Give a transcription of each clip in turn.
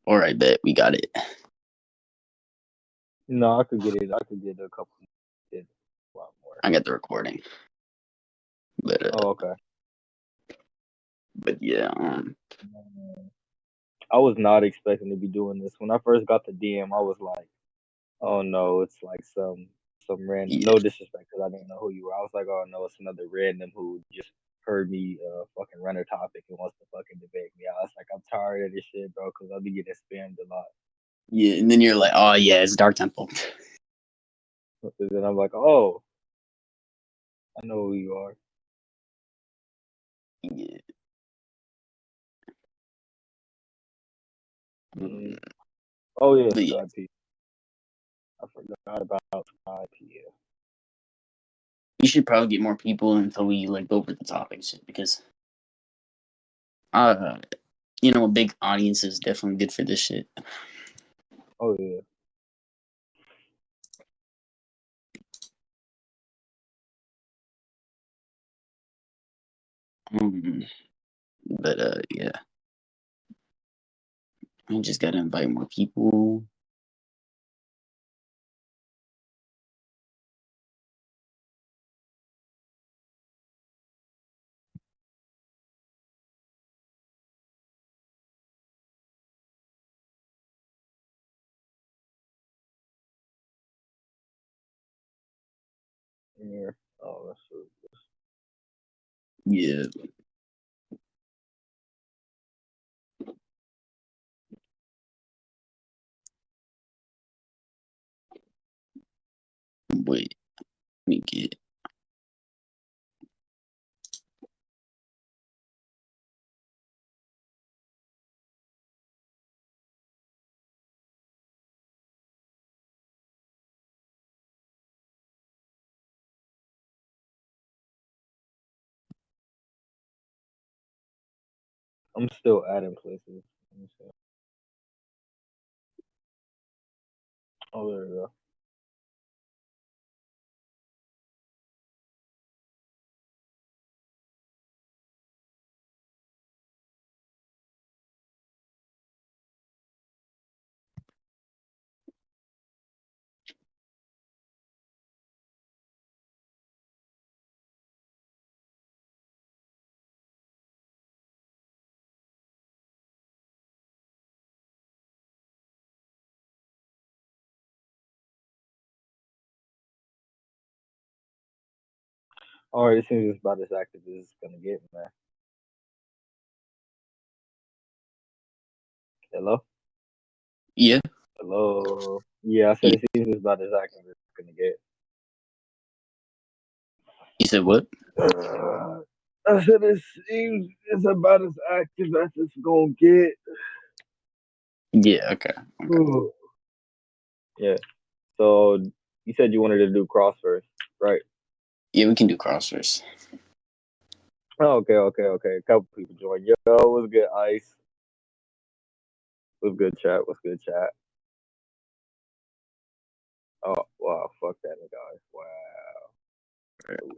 All right, bet we got it. No, I could get it. I could get a couple. Get a lot more. I got the recording, but Oh, okay. yeah, I was not expecting to be doing this. When I first got the DM, I was like, "Oh no, it's like some random." yeah, No disrespect, because I didn't know who you were. I was like, "Oh no, it's another random who just heard me fucking run a topic and wants to fucking debate me." I was like, "I'm tired of this shit, bro," because I'll be getting spammed a lot. yeah. And then you're like, oh yeah, it's Dark Temple. And then I'm like, "Oh, I know who you are." Yeah. Mm. Oh yeah, But yeah, Skype. I forgot about Skype. Yeah. we should probably get more people until we like go over the topics because uh, a big audience is definitely good for this shit. Oh yeah. But yeah, I just gotta invite more people. Yeah. Oh, that's true. Yeah. Wait, let me get. I'm still adding places. Let me see. Oh, there we go. All right, it seems it's about as active as it's gonna get, man. Hello? Yeah. Hello? Yeah, I said Yeah. it seems it's about as active as it's gonna get. You said what? I said it seems it's about as active as it's gonna get. Yeah. Okay. Yeah. So you said you wanted to do cross first, right? Yeah, we can do crossers. Oh, okay. A couple people joined. Yo, what's good, Ice? What's good, chat? What's good, chat? Oh, wow, fuck that nigga, Ice. Wow.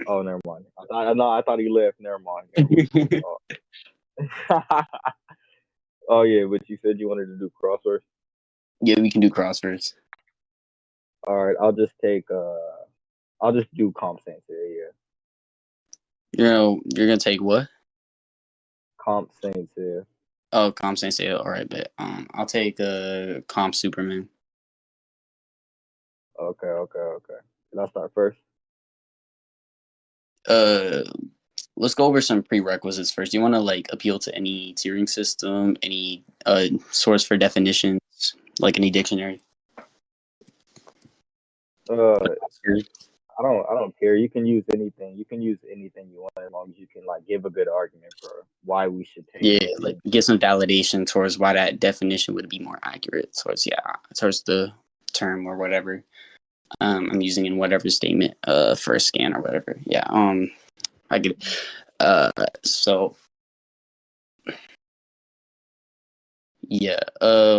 Oh, never mind. I thought he left. Never mind. Oh. Oh yeah, but you said you wanted to do crosswords. Yeah, we can do crossers. All right, I'll just do comp science here. You're gonna take what? Comp science here. Oh, comp sensei. All right, but I'll take comp Superman. Okay. Can I start first? Uh, let's go over some prerequisites first. Do you want to like appeal to any tiering system, any source for definitions, like any dictionary? Uh, I don't care. You can use anything. You can use anything you want as long as you can like give a good argument for why we should take Yeah, it. like get some validation towards why that definition would be more accurate towards the term or whatever I'm using in whatever statement for a scan or whatever. Yeah, I get it. So yeah,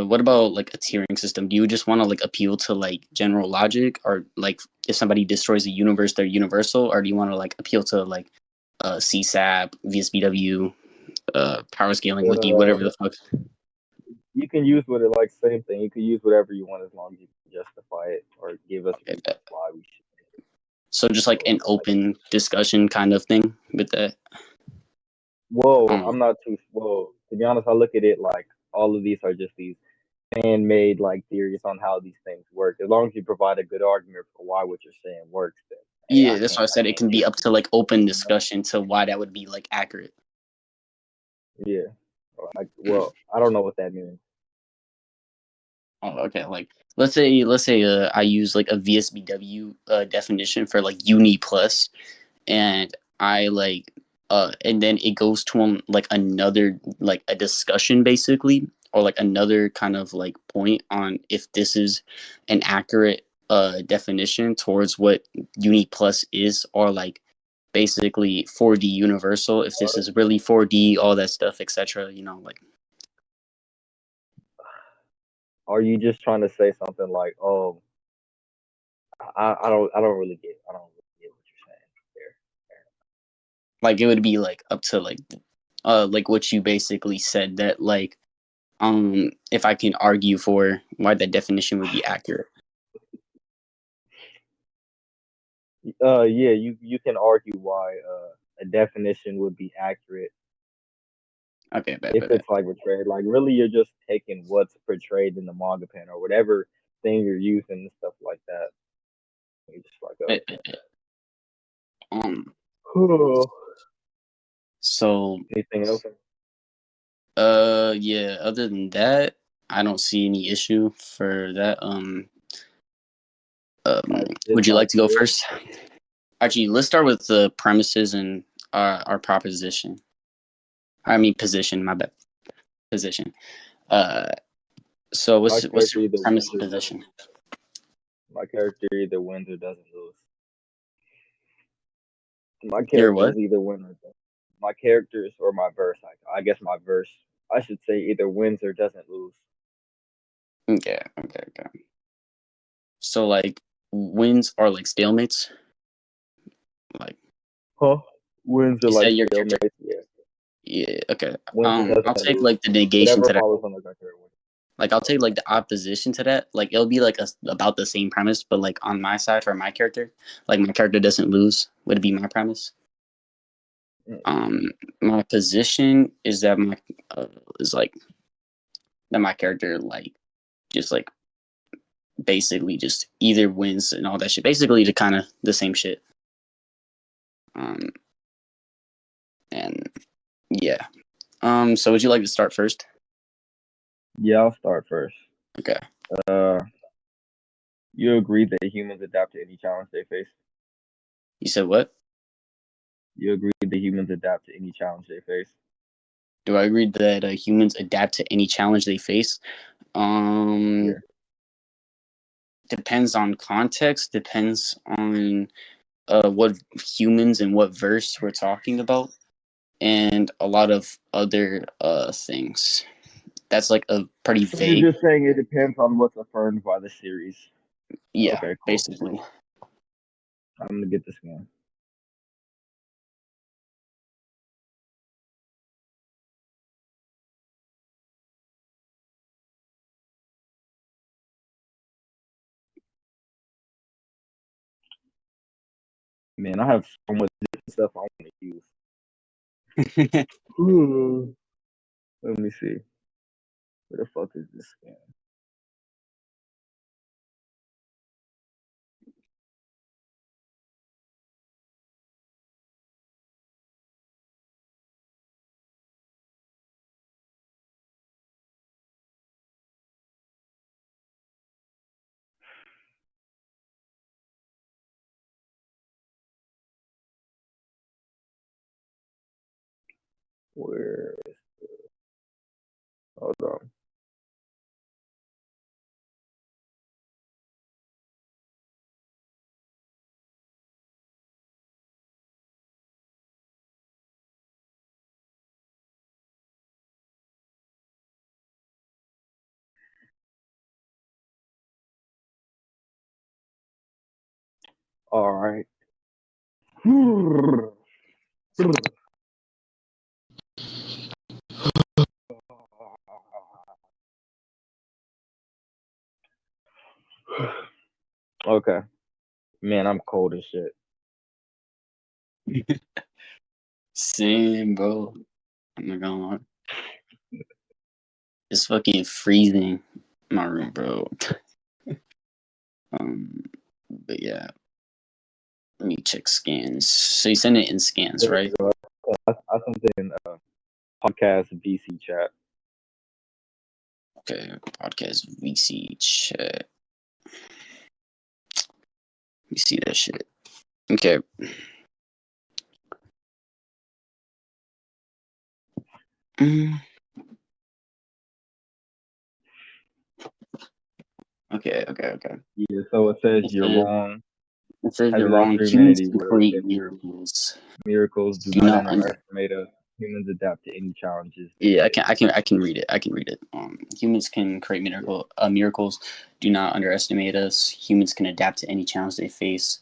what about like a tiering system? Do you just want to like appeal to like general logic, or like if somebody destroys the universe, they're universal, or do you want to like appeal to like CSAP, VSBW, power scaling wiki, Uh, whatever the fuck? you can use what it like same thing. You can use whatever you want as long as you can justify it or give us Okay, reasons why we should. so just like So an it's like, open discussion kind of thing with that. whoa, Um, I'm not too whoa. To be honest, I look at it like all of these are just these man-made like theories on how these things work. As long as you provide a good argument for why what you're saying works, then hey, yeah, that's why I I said it can't can be up to disagree. like open You know? discussion to why that would be like accurate. Yeah. Mm. Well, I don't know what that means. Oh, okay. Like let's say I use like a VSBW definition for like uni plus, and I like and then it goes to like another like a discussion basically, or like another kind of like point on if this is an accurate definition towards what uni plus is, or like basically 4D universal, if this is really 4D, all that stuff, etc. You know, like Are you just trying to say something like, "Oh, I don't really get what you're saying there." it would be like up to like what you basically said, that like if I can argue for why that definition would be accurate. Yeah, you can argue why a definition would be accurate Okay, if it's like portrayed. Like really, you're just taking what's portrayed in the manga pen or whatever thing you're using and stuff like that. You're just like, bet, okay. bet, bet. Um, Oh. so Anything else? yeah, other than that, I don't see any issue for that. It's Would you like like to go this. first? Actually, let's start with the premises and our proposition. I mean position, my bad. Position. Uh, so My what's character your either premise wins and or doesn't position? lose. My character either wins or doesn't lose. My Your characters what? either win or don't. My characters or my verse. I guess my verse. I should say either wins or doesn't lose. Okay, okay, okay. So like wins are like stalemates. Like Huh? Wins are you like said your character. stalemates. Yeah. Yeah. Okay. Wins or I'll doesn't take lose. like the negation Whatever to that. follows on the criteria wins. Like I'll take like the opposition to that. Like it'll be like about the same premise, but like on my side for my character, like my character doesn't lose would be my premise. Mm. Um, my position is that my is like that my character like just like basically just either wins and all that shit. Basically, the kind of the same shit. Um, and yeah. So would you like to start first? Yeah, I'll start first. Okay. Uh, you agree that humans adapt to any challenge they face? You said what? You agree that humans adapt to any challenge they face? Do I agree that humans adapt to any challenge they face? Yeah. Um, depends on context. Depends on what humans and what verse we're talking about, and a lot of other things. That's like a pretty So you're vague. just saying it depends on what's affirmed by the series. Yeah, Okay, cool. basically. I'm gonna get this one. Man, I have so much different stuff I want to use. Let me see. Where the fuck is this scan? Where? Hold on. All right. Okay. Man, I'm cold as shit. Same, bro. I'm not gonna lie. It's fucking freezing in my room, bro. But yeah, let me check scans. So you send it in scans, There right? you go. I sent it in podcast VC chat. Okay, podcast VC chat. You see that shit. Okay. Okay. Yeah, so it says It you're says, wrong. it says Have you're you lost wrong. your Humans humanity? can create miracles. Miracles do Do not not under. underestimate us. Humans adapt to any challenges they Yeah, face. I can read it. I can read it. Humans can create miracles. Do not underestimate us. Humans can adapt to any challenge they face.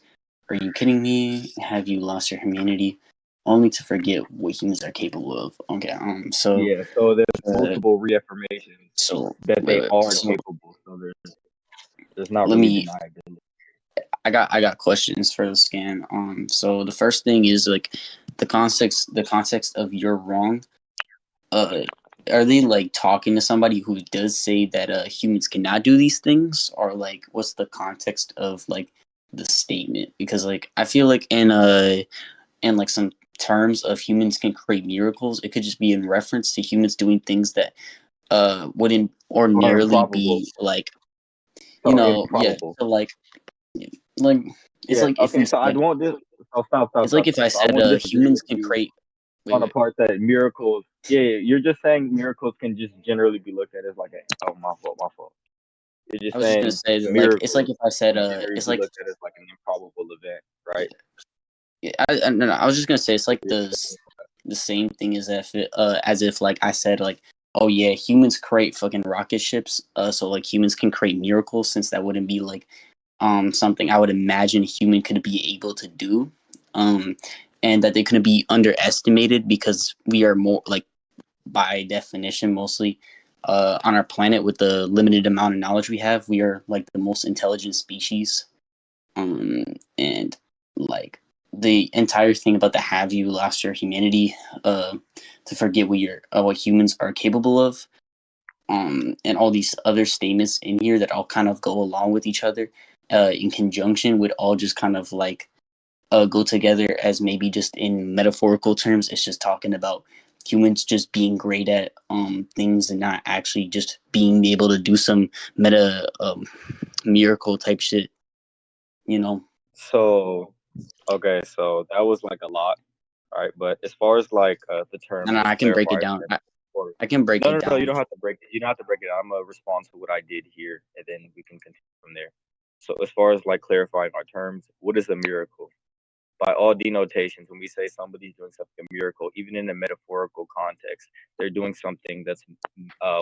Are you kidding me? Have you lost your humanity? Only to forget what humans are capable of. Okay. Yeah, so there's Uh, multiple reaffirmations so that they wait. are So capable. So there's not let really me. deniability. I got questions for the scan. So the first thing is like the context of you're wrong. Uh, are they like talking to somebody who does say that humans cannot do these things, or like what's the context of like the statement? Because like I feel like in like some terms of humans can create miracles, it could just be in reference to humans doing things that wouldn't Or ordinarily improbable. be like, you So know, yeah. improbable. So like it's Yeah. like if Okay. we So I said want this. Oh, stop, stop, it's like stop, if stop. I So I said want to disagree humans with can you create. on the Wait. part that miracles. Yeah, yeah, you're just saying miracles can just generally be looked at as like a. Oh, my fault, my fault. You're I just was just gonna saying say that, like it's like miracles if I said can generally it's be like looked at as like an improbable event, right? no, I was just gonna say it's like Yeah. the same thing as if like I said like oh yeah humans create fucking rocket ships so like humans can create miracles since that wouldn't be like something I would imagine a human could be able to do um and that they couldn't be underestimated because we are more like by definition mostly on our planet with the limited amount of knowledge we have we are like the most intelligent species um, and like the entire thing about the have you lost your humanity to forget what humans are capable of and all these other statements in here that all kind of go along with each other in conjunction would all just kind of like go together as maybe just in metaphorical terms it's just talking about humans just being great at things and not actually just being able to do some meta miracle type shit you know. So okay, so that was like a lot, right? But as far as like the term, No, just I can break it clarify. down. Or, I can break no, it no, no, you down. don't have to break it. You don't have to break it. I'm gonna respond to what I did here, and then we can continue from there. So as far as like clarifying our terms, what is a miracle? By all denotations, when we say somebody's doing something a miracle, even in a metaphorical context, they're doing something that's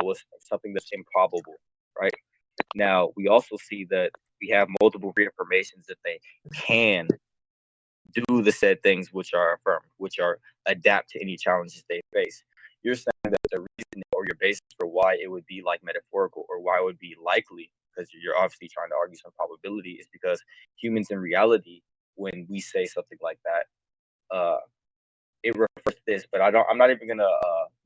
was something that's improbable, right? Now we also see that we have multiple reaffirmations that they can do the said things which are affirmed, which are adapt to any challenges they face. You're saying that the reason or your basis for why it would be like metaphorical or why it would be likely, because you're obviously trying to argue some probability, is because humans in reality, when we say something like that, it refers to this. But I'm not even gonna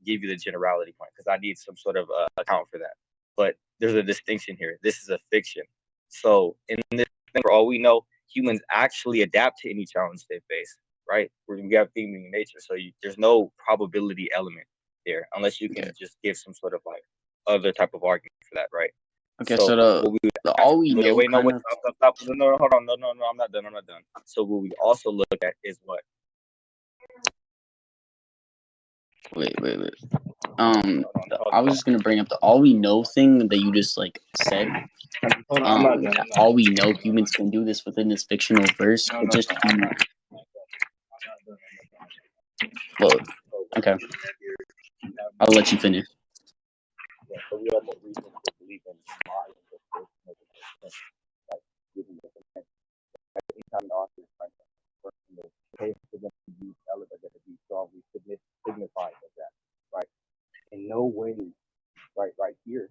give you the generality point because I need some sort of account for that. But there's a distinction here. This is a fiction. So in this thing, for all we know, humans actually adapt to any challenge they face, right? We have theming in nature, so there's no probability element there unless you Okay. can just give some sort of like other type of argument for that, right? Okay. So So what we the all we wait, know wait, no, kind wait, of. stop. No, hold on, no, I'm not done, So what we also look at is what. Wait. Hold I was on. just gonna bring up the all we know thing that you just like said. Hold on, I'm not done. All we know humans can do this within this fictional verse, No, but no, just no, I'm be not. well. Okay, I'll let you finish. So we have no reason to believe in lies. Like, anytime the author is trying to case for them to use element that be strongly signified as that, right? In no way, right here,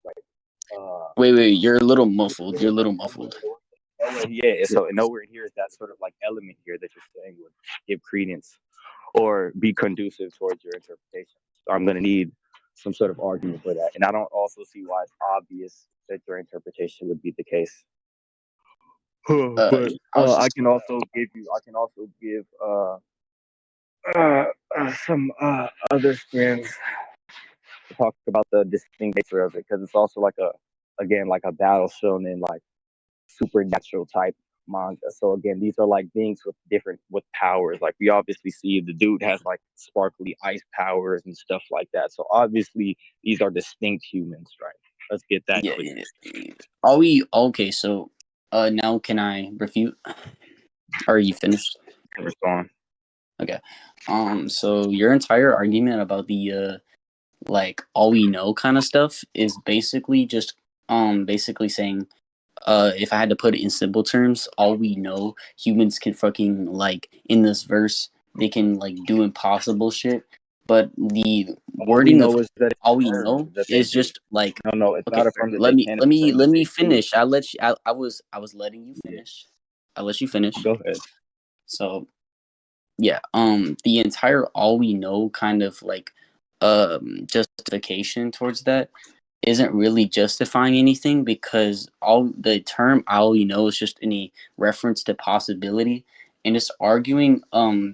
right? Wait, you're a little muffled. You're a little muffled. Yeah, so nowhere here is that sort of like element here that you're saying would give credence or be conducive towards your interpretation. So I'm going to need some sort of argument for that. And I don't also see why it's obvious that your interpretation would be the case. But I was I just can also give some other spins to talk about the distinct nature of it, because it's also like like a battle shonen, like supernatural type manga. So again, these are like beings with powers. Like we obviously see the dude has like sparkly ice powers and stuff like that. So obviously these are distinct humans, right? Let's get that yeah, clear. yeah. Are we okay? So, now can I refute? Or are you finished? Respond. Okay. So your entire argument about the like all we know kind of stuff is basically just basically saying if I had to put it in simple terms, all we know humans can fucking like in this verse they can like do impossible shit, but the All we wording of know is that all it's we affirmed know that they is do. just like No, it's okay. not affirmed that they can. It's affirmed Let that me they do. finish. I let you. I was letting you Yeah. finish. I let you finish. Go ahead. So yeah, the entire all we know kind of like justification towards that isn't really justifying anything because all the term all we know is just any reference to possibility and it's arguing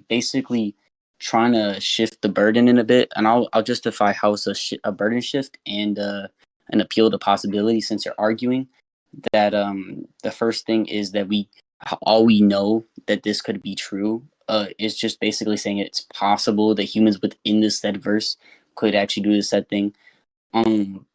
basically trying to shift the burden in a bit and I'll justify how it's a burden shift and an appeal to possibility since you're arguing that the first thing is that we all we know that this could be true is just basically saying it's possible that humans within this said verse could actually do this said thing.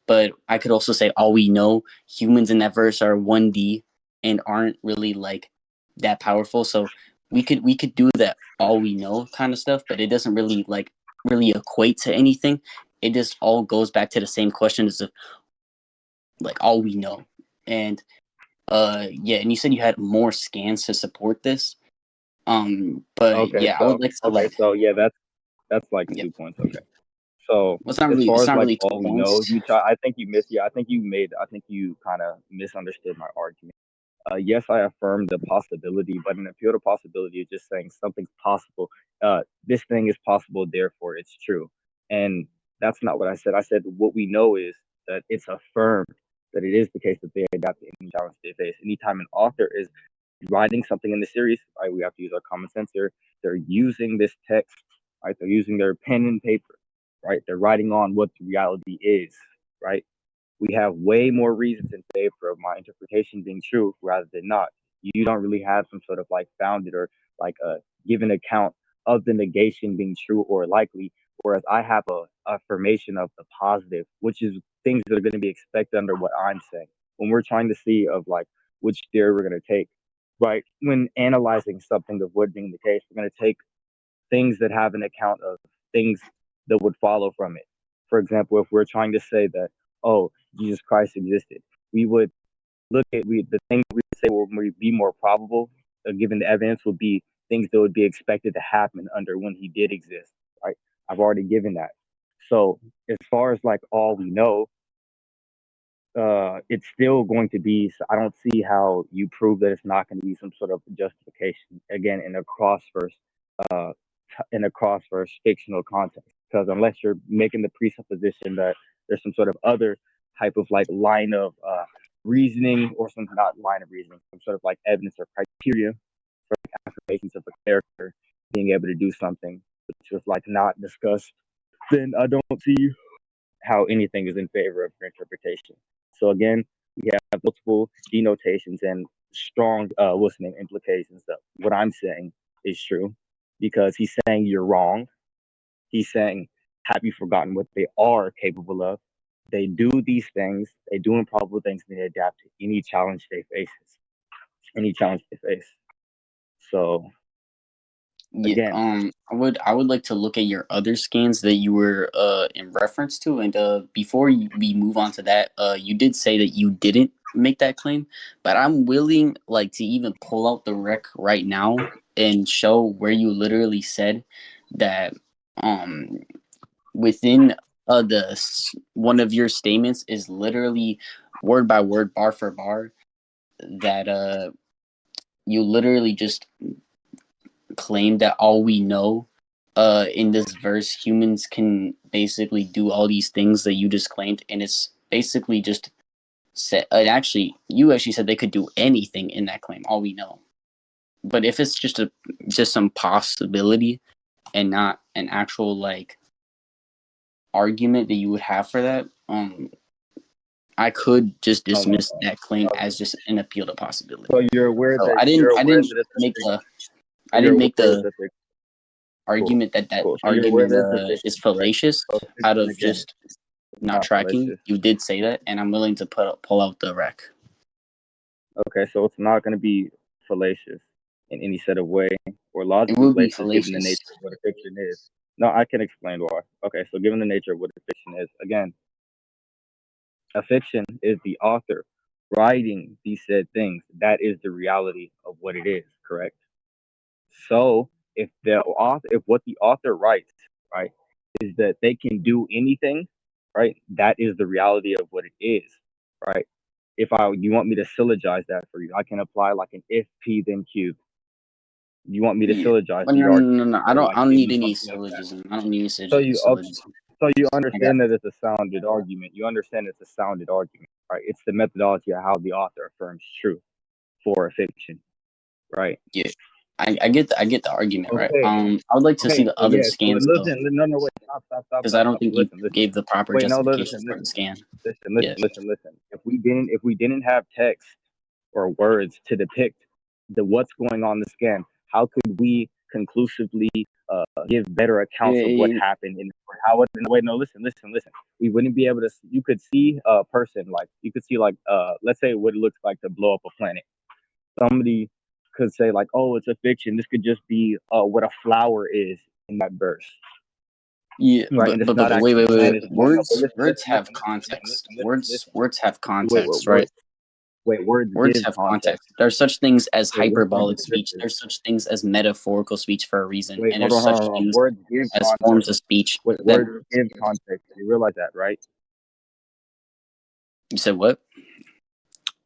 But I could also say all we know humans in that verse are 1D and aren't really like that powerful. So we could do that all we know kind of stuff, but it doesn't really like really equate to anything. It just all goes back to the same question as if like all we know. And yeah, and you said you had more scans to support this. But Okay, yeah, I so would like to like yeah, that's like yeah. 2 points. Okay. So Well, as far it's as not like really two all we know, points. I think you missed. Yeah, I think you kind of misunderstood my argument. Yes, I affirm the possibility, but an appeal to possibility is just saying something's possible. This thing is possible, therefore it's true. And that's not what I said. I said what we know is that it's affirmed that it is the case that they adapt to any challenge they face. Anytime an author is writing something in the series, right, we have to use our common sense here. They're using this text, right? They're using their pen and paper, right? They're writing on what the reality is, right? We have way more reasons in favor of my interpretation being true rather than not. You don't really have some sort of like founded or like a given account of the negation being true or likely, whereas I have a affirmation of the positive, which is things that are going to be expected under what I'm saying. When we're trying to see of like which theory we're going to take, right? When analyzing something of what being the case, we're going to take things that have an account of things that would follow from it. For example, if we're trying to say that, oh, Jesus Christ existed, we would the thing we would say would be more probable, given the evidence, would be things that would be expected to happen under when he did exist. Right? I've already given that. So as far as like all we know, it's still going to be. I don't see how you prove that it's not going to be some sort of justification again uh, in a cross verse fictional context. Because unless you're making the presupposition that there's some sort of other type of like line of reasoning or some not line of reasoning, some sort of like evidence or criteria for like affirmations of a character being able to do something which was like not discussed, then I don't see how anything is in favor of your interpretation. So again, we have multiple denotations and strong what's the name implications that what I'm saying is true because he's saying you're wrong. He's saying, have you forgotten what they are capable of? They do these things, they do improbable things, and they adapt to any challenge they face. Any challenge they face. So Yeah, again, I would like to look at your other scans that you were in reference to, and before we move on to that, you did say that you didn't make that claim, but I'm willing like to even pull out the rec right now and show where you literally said that um within one of your statements is literally word by word, bar for bar that you literally just claim that all we know in this verse, humans can basically do all these things that you just claimed, and it's basically just said. Actually, you actually said they could do anything in that claim. All we know, but if it's just some possibility and not an actual like argument that you would have for that, I could just dismiss that claim as just an appeal to possibility. So you're aware So that I didn't make the argument that Cool. So argument is fiction, right? fallacious So out fiction of again just is not not tracking. fallacious. You did say that, and I'm willing to pull out the rec. Okay, so it's not going to be fallacious in any set of way or It logically will be fallacious given the fallacious. nature of what a fiction is. No, I can explain why. Okay, so given the nature of what a fiction is, again, a fiction is the author writing these said things. That is the reality of what it is, correct? So if what the author writes, right, is that they can do anything, right, that is the reality of what it is, right? If you want me to syllogize that for you, I can apply like an if P then Q. You want me to Yeah. syllogize But the argument? no. I Or don't. like I don't give need you any something like that. syllogism. I don't need any So you syllogism. so you I got understand that it's a sounded argument. You understand it's a sounded argument, right? It's the methodology of how the author affirms truth for a fiction, right? yeah. I get the argument, right? Okay. I would like to see Okay. the So other yeah. So scans though, listen. No. Wait. Stop. because I don't think you Listen. gave the proper Wait. No. justification for the scan. Yeah. Listen. If we didn't have text or words to depict what's going on in the scan, how could we conclusively give better accounts of what happened and how it? Wait. No. Listen. We wouldn't be able to. You could see a person like you could see like let's say what it looks like to blow up a planet. Somebody could say like, oh, it's a fiction. This could just be what a flower is in that verse. Yeah, Right, and it's but not wait. actually planets. Words have context. Words have context, right? Words Words give have context. context. There's such things as Wait, which one hyperbolic is speech. There's such things as metaphorical speech for a reason, Wait, and there's such hold on. things Words give as context. forms of speech. Wait, That words give context. You realize that, right? you said what?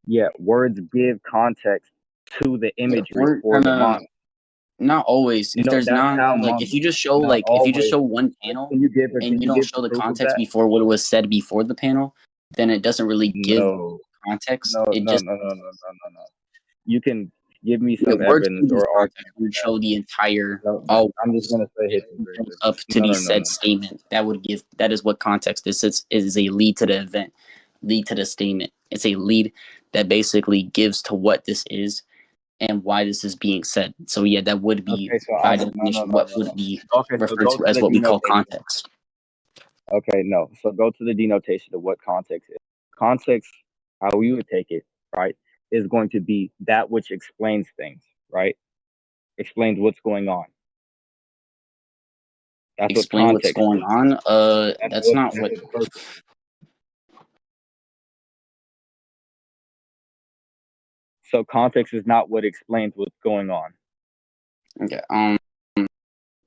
Yeah, words give context to the imagery for the No. monk. Not always. If No, there's that's not how like monks. if you just show Not always. one panel Can you give and you don't show the the proof of context that? before what was said before the panel, then it doesn't really give No. context. No. It just You can give me yeah, some words evidence can give or context. argument. You show the entire No, all I'm just gonna say hit the built bridges. up to the No. said statement. That would give that is what context is. Is a lead to the event, lead to the statement. It's a lead that basically gives to what this is and why this is being said. So yeah, that would be Okay, so by I'm definition what would be Okay, so referred go to to as the what we call denotation. context. Okay, no. So go to the denotation of what context is. Context, how you would take it, right, is going to be that which explains things, right? Explains what's going on. That's Explain what what's context going is. on. That's not what. So context is not what explains what's going on. Okay.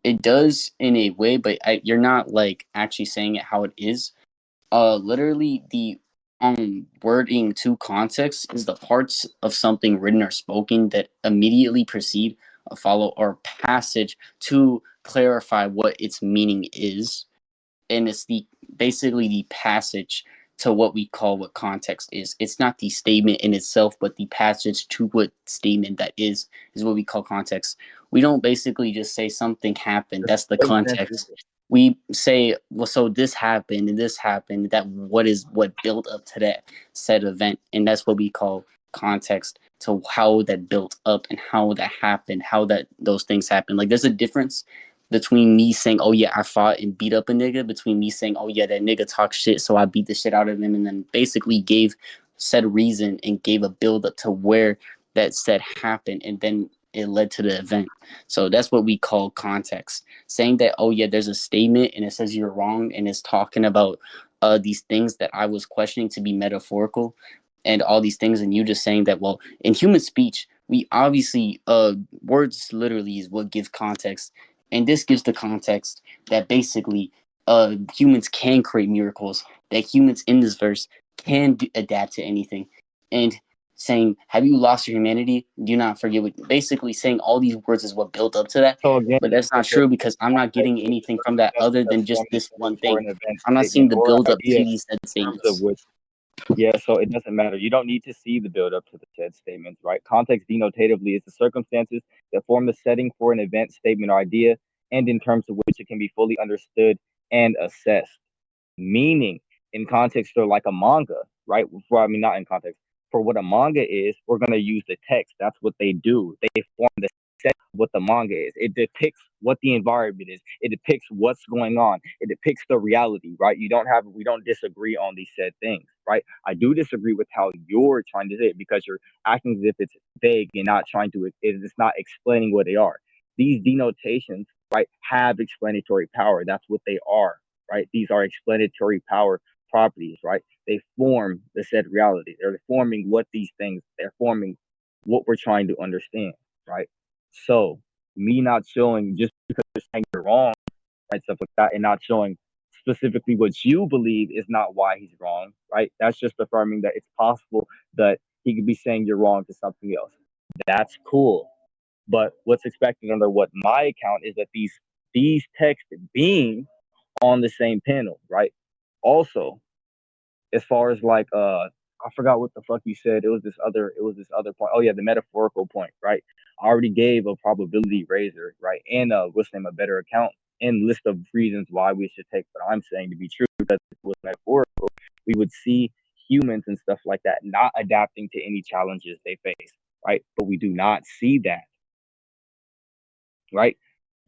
It does in a way, but you're not like actually saying it how it is. Literally the wording to context is the parts of something written or spoken that immediately precede a follow or passage to clarify what its meaning is, and it's the basically the passage to what we call what context is. It's not the statement in itself, but the passage to what statement that is what we call context. We don't basically just say something happened. That's the context. We say, well, so this happened and this happened. That what built up to that said event, and that's what we call context to how that built up and how that happened, how that those things happen. Like there's a difference between me saying, oh yeah, I fought and beat up a nigga, between me saying, oh yeah, that nigga talk shit, so I beat the shit out of him, and then basically gave said reason and gave a build up to where that said happened, and then it led to the event. So that's what we call context. Saying that, oh yeah, there's a statement and it says you're wrong and it's talking about these things that I was questioning to be metaphorical and all these things, and you just saying that, well, in human speech, we obviously words literally is what gives context, and this gives the context that basically humans can create miracles, that humans in this verse can adapt to anything, and saying, "Have you lost your humanity? Do not forget." Basically, saying all these words is what built up to that. So again, But that's not okay, true because I'm not getting anything from that other than just this one for thing. an event I'm not seeing statement the or build up idea to these said in terms of statements. which. Yeah, so it doesn't matter. You don't need to see the build up to the said statements, right? Context denotatively is the circumstances that form the setting for an event, statement, or idea, and in terms of which it can be fully understood and assessed. Meaning, in context for like a manga, right? For, I mean, not in context. For what a manga is, we're going to use the text. That's what they do. They form the set of what the manga is. It depicts what the environment is. It depicts what's going on. It depicts the reality, right? We don't disagree on these said things, right? I do disagree with how you're trying to say it because you're acting as if it's vague and not trying to, it's not explaining what they are. These denotations, right, have explanatory power. That's what they are, right? These are explanatory power properties, right? They form the said reality. They're forming what these things, they're forming what we're trying to understand, right? So me not showing just because you're saying you're wrong, right? Stuff like that, and not showing specifically what you believe is not why he's wrong, right? That's just affirming that it's possible that he could be saying you're wrong to something else. That's cool. But what's expected under what my account is that these texts being on the same panel, right? Also, as far as like I forgot what the fuck you said. It was this other point. Oh yeah, the metaphorical point, right? I already gave a probability raiser, right? And what's the name, a better account and list of reasons why we should take what I'm saying to be true, because if it was metaphorical, we would see humans and stuff like that not adapting to any challenges they face, right? But we do not see that, right?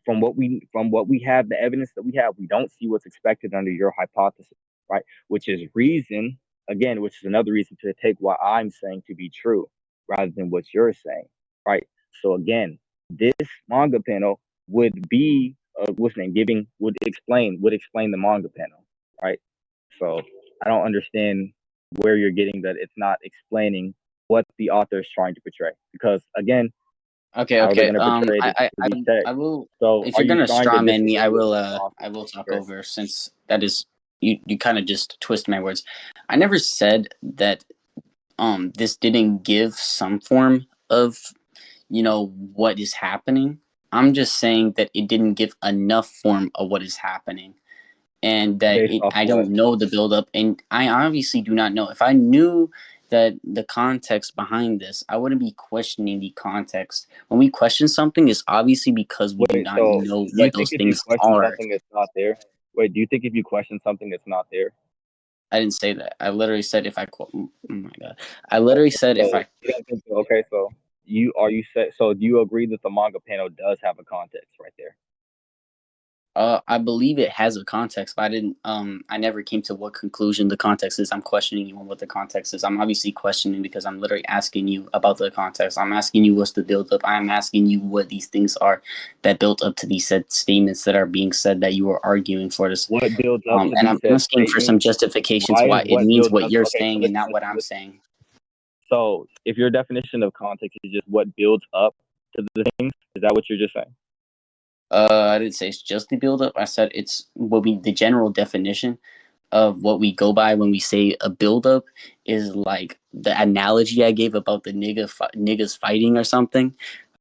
From what we have, the evidence that we have, we don't see what's expected under your hypothesis, right? Which is reason, again, which is another reason to take what I'm saying to be true rather than what you're saying, right? So again, this manga panel would be what's name giving would explain the manga panel, right? So I don't understand where you're getting that it's not explaining what the author is trying to portray, because again, Okay, how are they okay. going to portray this through these texts? I will. So If are you're you gonna trying to straw man me, disagree with the I author? will talk Sure. over since that is you kind of just twist my words. I never said that this didn't give some form of what is happening. I'm just saying that it didn't give enough form of what is happening, and that Based off I what? don't know the buildup, and I obviously do not know. If I knew that the context behind this, I wouldn't be questioning the context. When we question something, it's obviously because we do Wait, not so know do you what think those if you things question are. something that's not there? Wait, do you think if you question something that's not there? I didn't say that. I literally said if I quote. Oh my god! I literally said if So I. you don't think so? Okay, so you said, so do you agree that the manga panel does have a context right there? I believe it has a context, but I didn't. I never came to what conclusion the context is. I'm questioning you on what the context is. I'm obviously questioning because I'm literally asking you about the context. I'm asking you what's the build up. I'm asking you what these things are that built up to these said statements that are being said that you are arguing for this. What builds up to And these I'm said asking for some statements? justifications Why is why it what means builds what up? you're Okay, so saying and listen, not what listen, I'm listen. saying. So if your definition of context is just what builds up to the things, is that what you're just saying? I didn't say it's just the build up. I said it's what we the general definition of what we go by when we say a build up is like the analogy I gave about the niggas fighting or something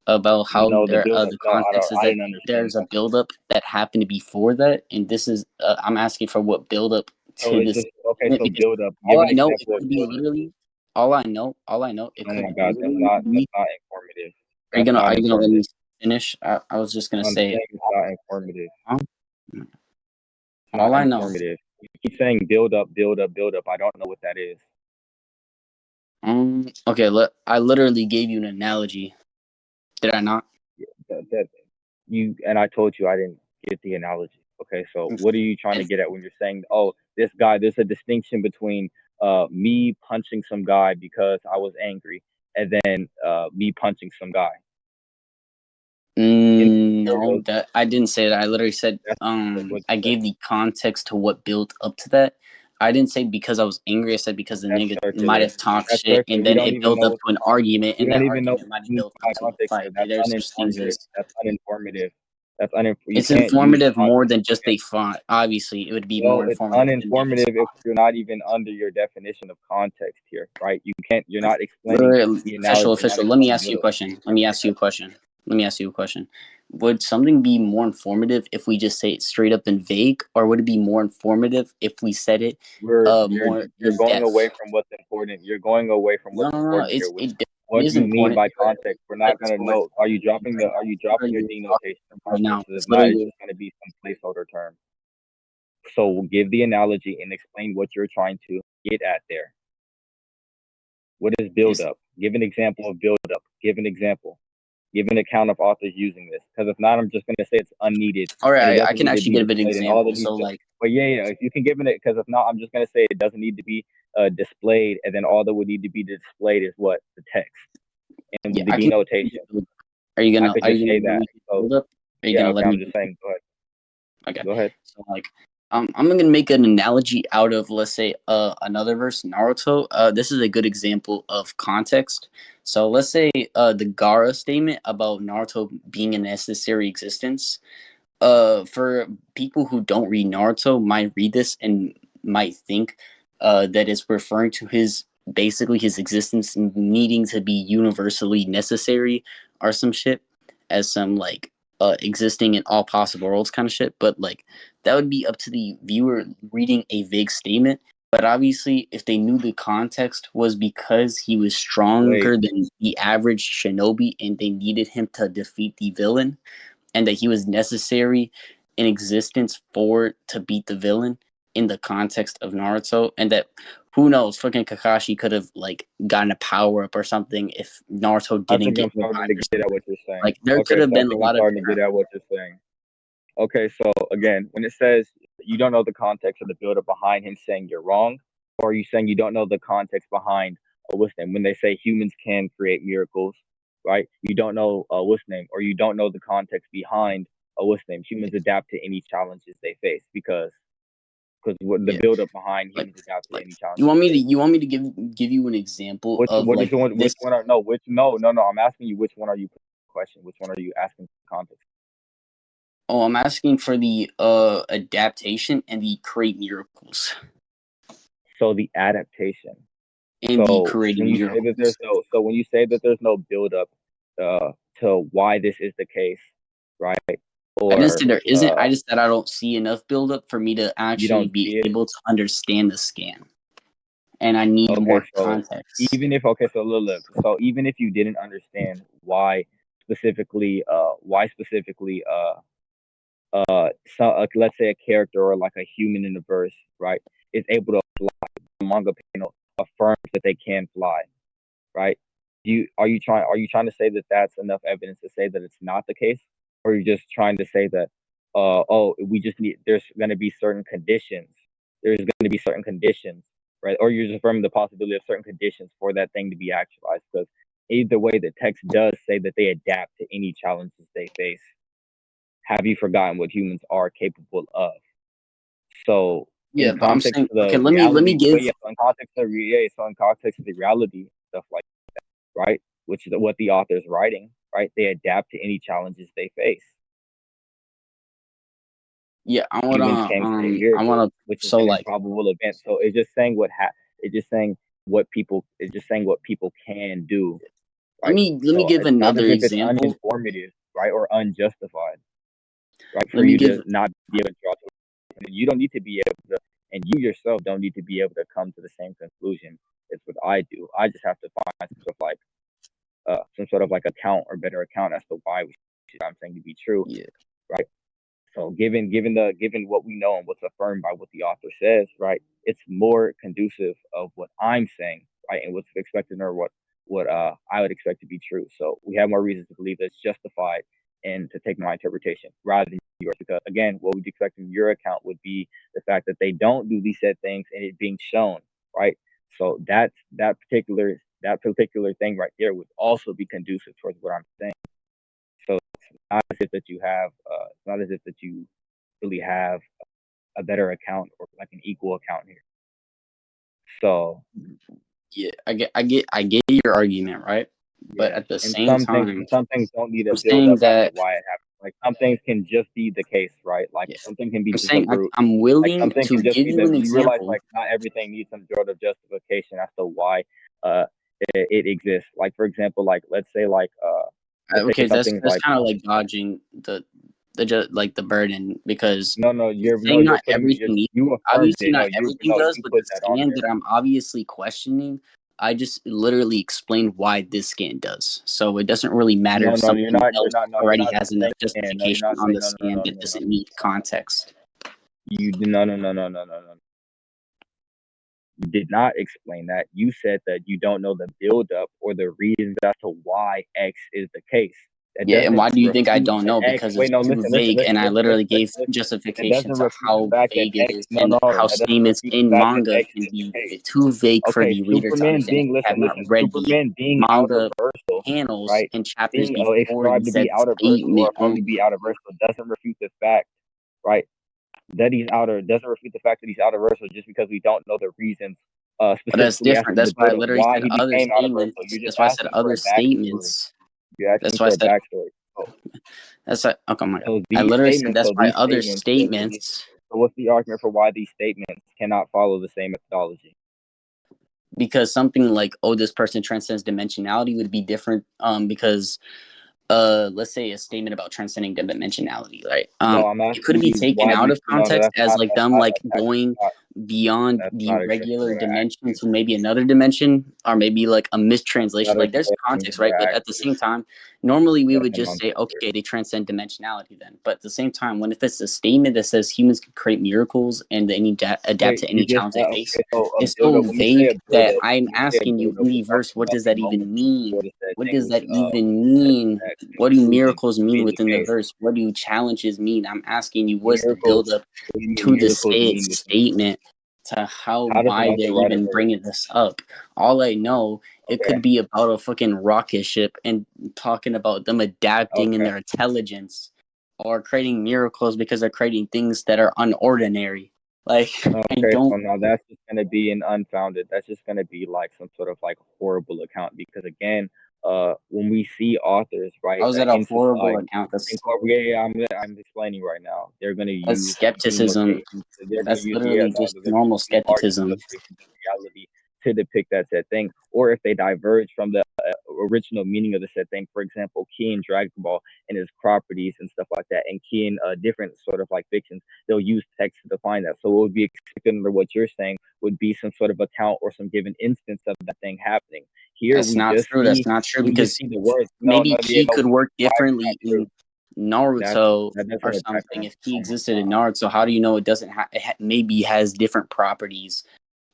about how No, the there build up. the No, I don't. context is I that didn't understand there's a that. build up that happened before that, and this is I'm asking for what build up So to it's this just okay. So because build up. Give all an I know it example of could be build up. literally it Oh my could God, literally that's be. not informative. That's not Are you gonna let informative. me finish? I was just gonna I'm say saying it's not informative. um, Not all I know. informative. You keep saying build up, build up, build up. I don't know what that is. Okay, I literally gave you an analogy. Did I not? That you and I told you I didn't get the analogy. Okay, so what are you trying to And get at when you're saying, oh, this guy? There's a distinction between me punching some guy because I was angry, and then me punching some guy. No, that I didn't say that. I literally said That's what I you said. gave the context to what built up to that. I didn't say because I was angry. I said because the That's nigga might circular. have talked That's shit circular. and We then don't it even built know up what to an argument we and don't that even know argument what might have means built up by to a context. fight. That's There's such things uninformative. as That's uninformative. That's you It's can't use informative more context. than just a font. Obviously, it would be Well, more it's informative than just uninformative if font. you're not even under your definition of context here, right? You're not Wait, explaining the official, analogy. You're not official. Let me explaining ask you a build. question. Let me ask you a question. Let me ask you a question. Would something be more informative if we just say it straight up and vague, or would it be more informative if we said it more You're in going away depth? from what's important. You're going away from No, what's no, no. important here. It What do is you mean important. by context? We're But not gonna so know. Are you dropping your literally talking denotation of right now. context? If It's not, it's literally just gonna be some placeholder term. So give the analogy and explain what you're trying to get at there. What is build it's up? Give an example of build up. Give an example. Give an account of authors using this. Because if not, I'm just gonna say it's unneeded all and it right. I doesn't can need to actually be get a bit displayed. And all example. that needs So to, like, but yeah, if you can give it, because if not, I'm just gonna say it doesn't need to be displayed, and then all that would need to be displayed is what? The text and yeah, the I can. denotation. Are you I gonna could are just you say gonna let that. me So build up? Are you yeah, gonna okay, let I'm me? just saying. Go ahead. Okay. Go ahead. So like, I'm gonna make an analogy out of, let's say, another verse, Naruto. This is a good example of context. So let's say the Gara statement about Naruto being a necessary existence. For people who don't read Naruto might read this and might think that it's referring to his basically his existence needing to be universally necessary or some shit, as some like existing in all possible worlds kind of shit. But like that would be up to the viewer reading a vague statement. But obviously, if they knew the context was because he was Wait, stronger than the average shinobi and they needed him to defeat the villain, and that he was necessary in existence for to beat the villain in the context of Naruto, and that who knows, fucking Kakashi could have like gotten a power up or something if Naruto I didn't think I'm get starting revived to or get at something. what you're saying. Like there could Okay, have so I been a think I'm lot of starting to different. get at what you're saying. Okay, so again, when it says you don't know the context of the builder behind him saying you're wrong, or are you saying you don't know the context behind what's name when they say humans can create miracles, right? You don't know what's name, or you don't know the context behind what's name. Yeah, Humans adapt to any challenges they face because what the yeah. build up behind Like humans adapt to like any challenges they face. you want me to give you an example Which of what is like the one? this? Which one are no? Which no? I'm asking you which one are you question? Which one are you asking for context? Oh, I'm asking for the adaptation and the create miracles So the adaptation. and the So when creating you say that there's miracles. no, so when you say that there's no build up to why this is the case, right? I didn't Or say there isn't. I just said I don't see enough buildup for me to you actually don't be see it. able to understand the scan, and I need Okay, more so context. even if okay, so look, so even if you didn't understand why specifically so let's say a character or like a human in the verse, right, is able to fly, the manga panel affirms that they can fly, right? Are you trying to say that that's enough evidence to say that it's not the case, or are you just trying to say that oh we just need there's going to be certain conditions, there's going to be certain conditions, right? Or you're just affirming the possibility of certain conditions for that thing to be actualized? Because either way, the text does say that they adapt to any challenges they face. Have you forgotten what humans are capable of? So Yeah, in but I'm context saying of okay. the Let me reality, give. wait, yeah, so in context of so in context of the reality stuff like right, which is what the author is writing, right? They adapt to any challenges they face. Yeah, Humans can create I miracles, wanna. which is So an like, improbable event. So it's just saying it's just saying it's just saying what people can do, right? let me So give it's not as another if it's example. uninformative, right, or unjustified, right, for Let me you give. to not be able to draw to it. You don't need to be able to, and you yourself don't need to be able to come to the same conclusion as what I do. I just have to find some sort of like account or better account as to why I'm saying to be true, Yeah, right? So given what we know and what's affirmed by what the author says, right, it's more conducive of what I'm saying, right, and what's expected or what I would expect to be true. So we have more reasons to believe that it's justified and to take my interpretation rather than yours. Because again, what we'd expect from your account would be the fact that they don't do these said things and it being shown, right? So that particular thing right there would also be conducive towards what I'm saying. So it's not as if that you have it's not as if that you really have a better account or like an equal account here. So yeah. I get your argument, right? But yeah, at the and same time, some things don't need a I'm build saying up as to that why it happened. Like some things can just be the case, right? Like Yeah. something can be I'm just saying a root. I'm Like willing something to can just give be you that an you realize example. like not everything needs some sort of justification as to why uh it exists. Like for example, like let's say Okay, something that's like kind of like dodging like the burden, because no, saying you're not putting everything needs, you affirmed obviously it. No, not everything no, does, you but the put that on scan there. that I'm obviously questioning, I just literally explained why this scan does. So it doesn't really matter No, if no, something else you're already not has enough saying scan. No, you're justification not on saying the scan that doesn't no. need context. You did no. You did not explain that. You said that you don't know the buildup or the reasons as to why X is the case. That Yeah, and doesn't why do you think I refute don't that know? X. Because Wait, it's no, too vague, and I literally gave listen. That justification doesn't to refute the how fact that vague it X. is, No, and no, how that doesn't statements refute the in fact that manga X can is the be case. too vague for Okay, the reader to Superman understand if being they have not read the Superman being outer manga versatile, panels right? and chapters Being before the ascribed to be said outer versatile or statement. affirmed to be outer versatile doesn't refute the fact, right? That he's outer doesn't refute the fact that he's outer versatile just because we don't know the reasons But that's specifically as different. to the That's why I build of literally why said he other became outer versatile. statements. You're just That's why I said asking for other a backstory. statements. You're asking That's why I for a said backstory. that's like, oh my god. So I these literally said statements, that's so why these other statements, statements, so what's the argument for why these statements cannot follow the same methodology? because something like, oh, this person transcends dimensionality would be different, because let's say a statement about transcending dimensionality, right? No, I'm It could asking be you taken why out these. of No, context as like them like going beyond that's the not exactly regular what I asked dimension you. to maybe another dimension, or maybe like a Not mistranslation. Like there's exactly context, what right? I But asked at the you. same time, normally we That's would an just say, answer. okay, they transcend dimensionality then. But at the same time, when if it's a statement that says humans can create miracles and they need to adapt Wait, to you any just challenge they face, okay. So a it's build so up. When we say vague a build that up, I'm when we say a asking you build in up, the we're verse, talking what about does the that moment even mean? before the said What thing does was that even said mean? X and What do proven miracles to mean be the within the case. verse? What do challenges mean? I'm asking you, what's the Miracles. build up What do you mean to the miracles said mean within? statement to How does an why they're author write a even verse? bringing this up? All I know, it Okay. could be about a fucking rocket ship and talking about them adapting in Okay. their intelligence, or creating miracles because they're creating things that are unordinary. Like I Okay, so don't. now that's just gonna be an unfounded. That's just gonna be like some sort of like horrible account because again, when we see authors, right, How's that a in horrible society, account? I'm explaining right now. They're gonna That's use skepticism. denotations. They're gonna That's use literally no, just they're gonna use normal the harsh skepticism. denotations of reality to depict that said thing, or if they diverge from the original meaning of the said thing. For example, key in Dragon Ball and its properties and stuff like that, and key in different sort of like fictions, they'll use text to define that. So what would be expected under what you're saying would be some sort of account or some given instance of that thing happening. Here That's not true. That's not true, we just because see the words. No, maybe no, yeah, Ki no. could work Why is it not differently true? in Naruto That doesn't or attack something. on. If Ki Oh my existed in god. Naruto, how do you know it doesn't maybe has different properties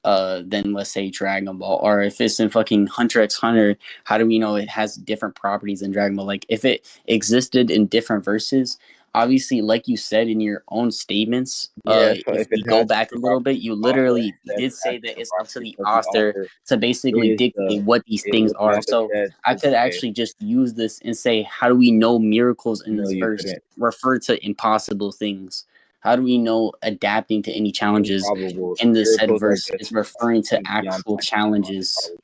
than, let's say, Dragon Ball? Or if it's in fucking Hunter x Hunter, how do we know it has different properties than Dragon Ball? Like if it existed in different verses, obviously, like you said in your own statements, Yeah, so if if it we go has back a different little properties bit, you of the author, literally it says did it has say that different it's up to properties the because the author author to basically is dictate what these things what the are. author So says I is could the case. actually just use this and say, how do we know miracles in No, this you verse couldn't. refer to impossible things? How do we know adapting to any challenges Improbable. in the said Miracles are verse just is referring to things beyond actual challenges? improbable.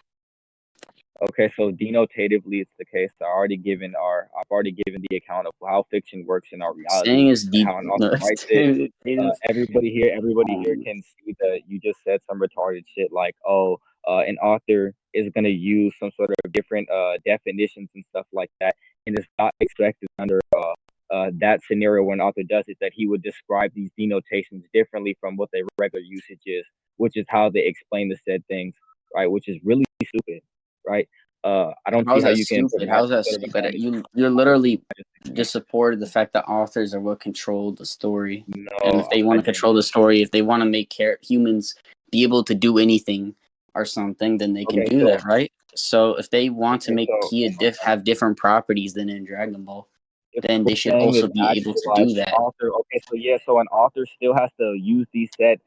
Okay, so denotatively, it's the case. I've already given the account of how fiction works in our reality Saying is and deep. how an No, author writes it. Everybody here can see that you just said some retarded shit like, oh, an author is gonna use some sort of different definitions and stuff like that, and it's not expected under that scenario when an author does it that he would describe these denotations differently from what their regular usage is, which is how they explain the said things, right? Which is really stupid, right? I don't How see is how that you can stupid? provide How is some that sort of stupid? accounting. You're literally I just explained. just supported the fact that authors are what control the story, and No, if they want I to didn't. control the story, if they want to make humans be able to do anything or something, then they can Okay, do that, right? So if they want to make so Kia have different properties than in Dragon Ball, if then they we're should saying also it's be able to do actualized, an that. author, okay, so yeah, so an author still has to use these set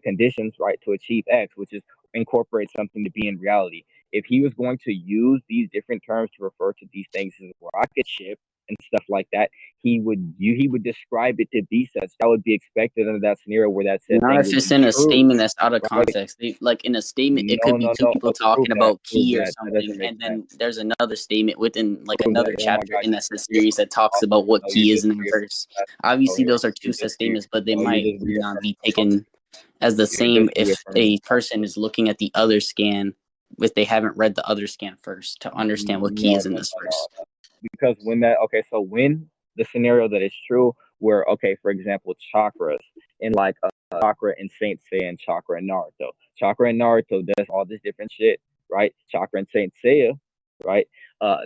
conditions, right, to achieve X, which is incorporate something to be in reality. If he was going to use these different terms to refer to these things as a rocket ship, and stuff like that, he would describe it to be such. That would be expected under that scenario where that said Not thing if would it's be in a true, statement that's out of right? context. Like in a statement, it No, could be no, two no. people Prove talking that. about Prove key or that. That doesn't something, make and sense. then there's another statement within like Prove another that. Oh my chapter God, in that series that talks about what no, key you're is just in the you're verse. oh, Obviously, here. those are two You're set just you statements, but they no, you're might just not be reaffirming. taken as the You're same just if reaffirming a the point. person is looking at the other scan if they haven't read the other scan first to understand what key No, is in no, this no, verse. no. Because when the scenario that is true, where for example, chakras in like chakra and Saint Seiya and chakra and Naruto. Chakra and Naruto does all this different shit, right? Chakra and Saint Seiya, right?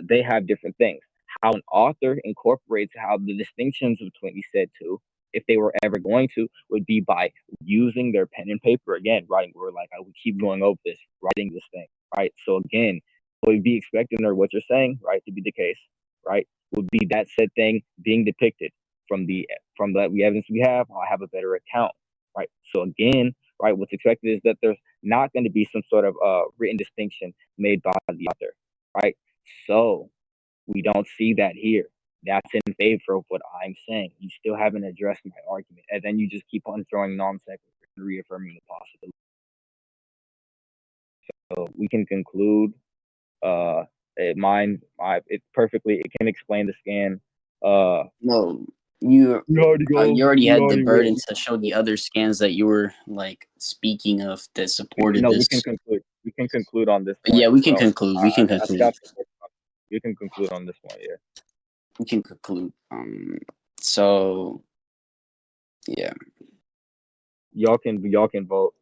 They have different things. How an author incorporates how the distinctions between these said two, if they were ever going to, would be by using their pen and paper again, writing. We're like, I would keep going over this, writing this thing, right? So again, would be expecting or what you're saying, right, to be the case, right, would be that said thing being depicted from the evidence we have. I have a better account, right? So again, right, what's expected is that there's not going to be some sort of written distinction made by the author, right? So we don't see that here. That's in favor of what I'm saying. You still haven't addressed my argument, and then you just keep on throwing nonsense and reaffirming the possibility. So we can conclude. It perfectly. It can explain the scan. No, you you already You had the already burden to show the other scans that you were like speaking of that supported No, this. we can conclude. We can conclude on this But point yeah, as we can well. conclude. We can I think conclude. that's you can conclude on this one. Yeah. We can conclude. So yeah. Y'all can vote.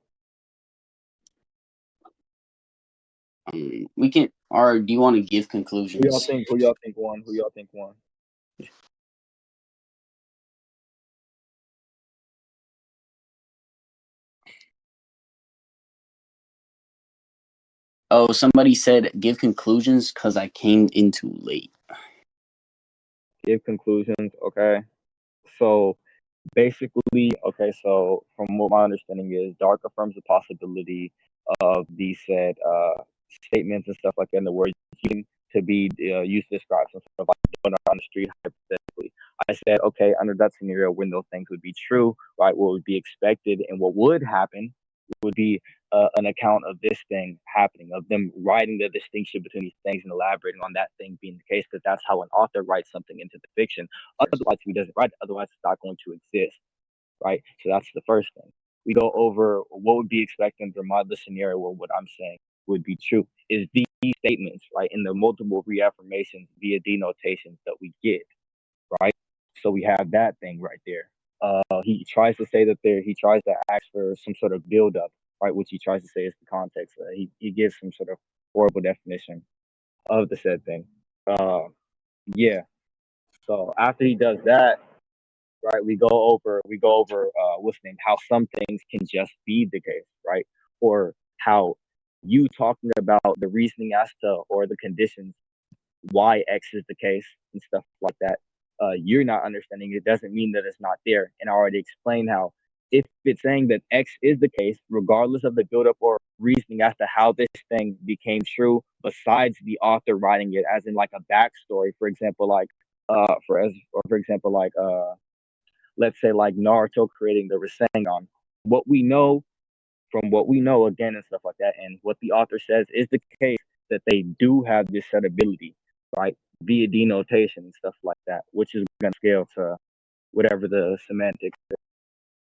We can. Or do you want to give Who conclusions? y'all think won? Who y'all think won? Oh, somebody said give conclusions because I came in too late. Give conclusions. Okay. So basically, okay. So from what my understanding is, Dark affirms the possibility of these said statements and stuff like that in the words to be used to describe some sort of like going on the street hypothetically. I said, okay, under that scenario, when those things would be true, right, what would be expected and what would happen would be an account of this thing happening, of them writing the distinction between these things and elaborating on that thing being the case, because that's how an author writes something into the fiction. Otherwise, he doesn't write it. Otherwise, it's not going to exist, right? So that's the first thing. We go over what would be expected under the scenario where what I'm saying would be true is these statements, right, in the multiple reaffirmations via denotations that we get, right? So we have that thing right there. He tries to say that he tries to ask for some sort of build up, right? Which he tries to say is the context. He gives some sort of horrible definition of the said thing. Yeah. So after he does that, right, we go over what's named how some things can just be the case, right? Or how you talking about the reasoning as to or the conditions why X is the case and stuff like that. You're not understanding it doesn't mean that it's not there. And I already explained how if it's saying that X is the case, regardless of the buildup or reasoning as to how this thing became true, besides the author writing it as in like a backstory, for example, like for example, like let's say like Naruto creating the Rasengan. What we know from what we know again and stuff like that, and what the author says is the case that they do have this set ability, right, via denotation and stuff like that, which is going to scale to whatever the semantics is.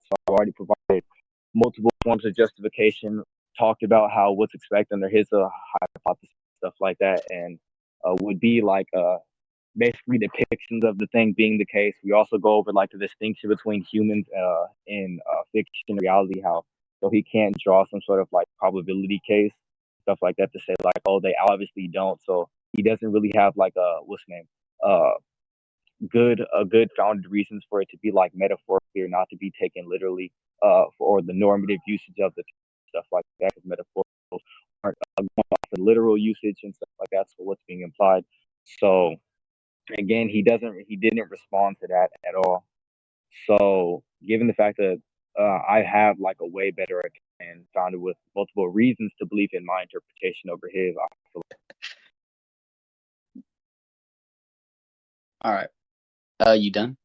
So I've already provided multiple forms of justification, talked about how what's expected under his hypothesis, stuff like that, and would be like basically depictions of the thing being the case. We also go over like the distinction between humans in fiction and reality, how so he can't draw some sort of like probability case, stuff like that to say like, oh, they obviously don't. So he doesn't really have like what's the name? Good founded reasons for it to be like metaphorically or not to be taken literally, or the normative usage of the stuff like that is metaphorical aren't going off the literal usage and stuff like that. So what's being implied. So again, he didn't respond to that at all. So given the fact that I have like a way better and founded with multiple reasons to believe in my interpretation over his, I feel All right. You done?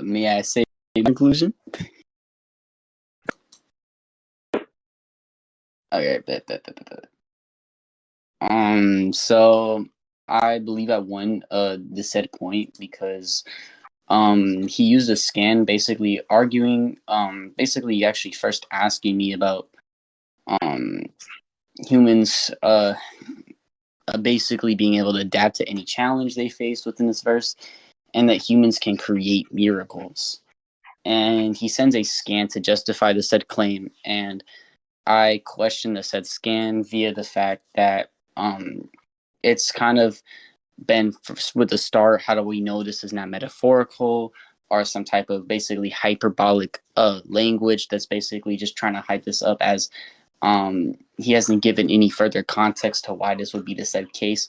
May I say conclusion? Okay, bet. So I believe I won the said point because he used a scan basically arguing basically actually first asking me about um humans basically being able to adapt to any challenge they face within this verse, and that humans can create miracles. And he sends a scan to justify the said claim, and I question the said scan via the fact that it's kind of been with the start. How do we know this is not metaphorical or some type of basically hyperbolic language that's basically just trying to hype this up as he hasn't given any further context to why this would be the said case.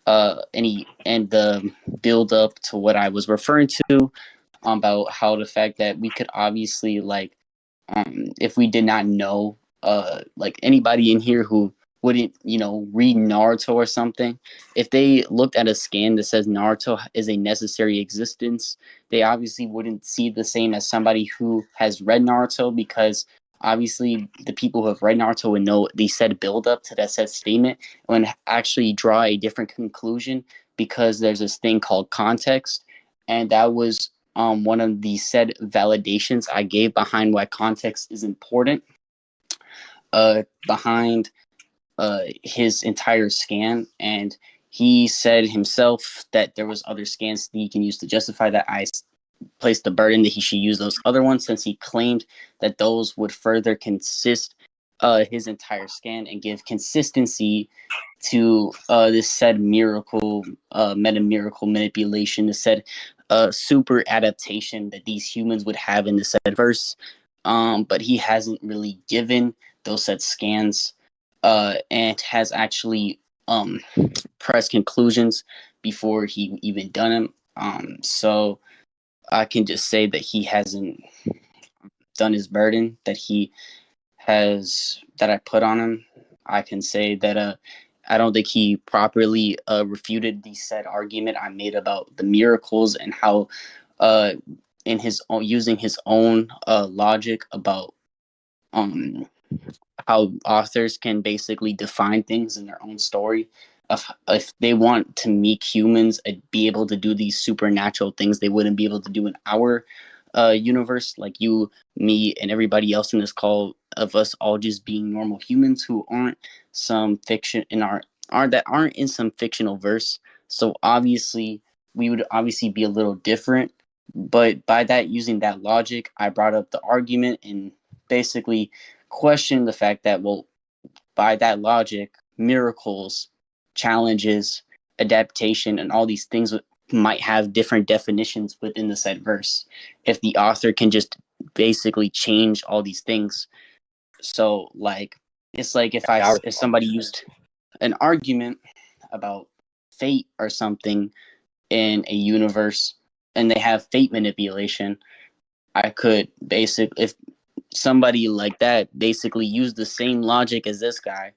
And the build up to what I was referring to about how the fact that we could obviously if we did not know like anybody in here who wouldn't read Naruto or something, if they looked at a scan that says Naruto is a necessary existence, they obviously wouldn't see the same as somebody who has read Naruto, because obviously the people who have read Naruto would know the said build up to that said statement and actually draw a different conclusion, because there's this thing called context. And that was one of the said validations I gave behind why context is important behind his entire scan. And he said himself that there was other scans that he can use to justify that. I placed the burden that he should use those other ones, since he claimed that those would further consist his entire scan and give consistency to this said miracle, meta miracle manipulation, this said super adaptation that these humans would have in the said verse. But he hasn't really given those said scans and has actually pressed conclusions before he even done them. So I can just say that he hasn't done his burden that I put on him. I can say that I don't think he properly refuted the said argument I made about the miracles, and how uh, in his own using his own logic about how authors can basically define things in their own story. If they want to make humans be able to do these supernatural things they wouldn't be able to do in our universe, like you, me, and everybody else in this call, of us all just being normal humans who aren't some fiction in our aren't in some fictional verse. So obviously we would obviously be a little different. But by that, using that logic, I brought up the argument and basically questioned the fact that, well, by that logic, miracles, challenges, adaptation, and all these things might have different definitions within the said verse if the author can just basically change all these things. So like it's like if somebody used an argument about fate or something in a universe and they have fate manipulation, I could basically, if somebody like that basically used the same logic as this guy,